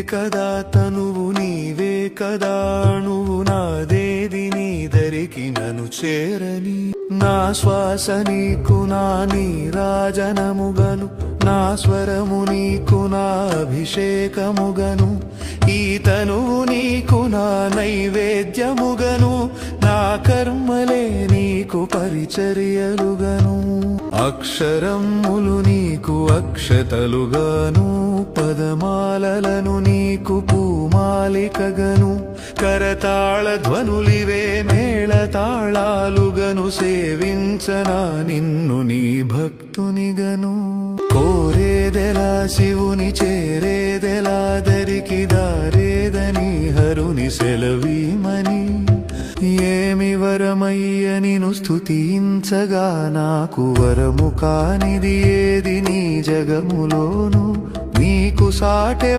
కదా తనువు నీవే కదా అణువు నాదేది నీ దరికి నన్ను చేరని నా శ్వాస నీకు నా నీరాజనముగను నా స్వరము నీకు నా అభిషేకముగను ఈ తనువు నీకు నా నైవేద్యముగను నా కర్మలే నీకు పరిచర్యలుగను అక్షరములు నీకు అక్షతలుగాను పదమాలలను నీకు పూమాలికగను కరతాళ ధ్వనులివే మేళతాళాలుగను సేవించనా నిన్ను నీ భక్తునిగను కోరేదెలా శివుని చేరేదెలా దరికి దారేదని హరుని సెలవీమని ఏమి వరమయ్య నిను స్తుతించగా నాకు వరము కానిది ఏది నీ జగములోను నీకు సాటే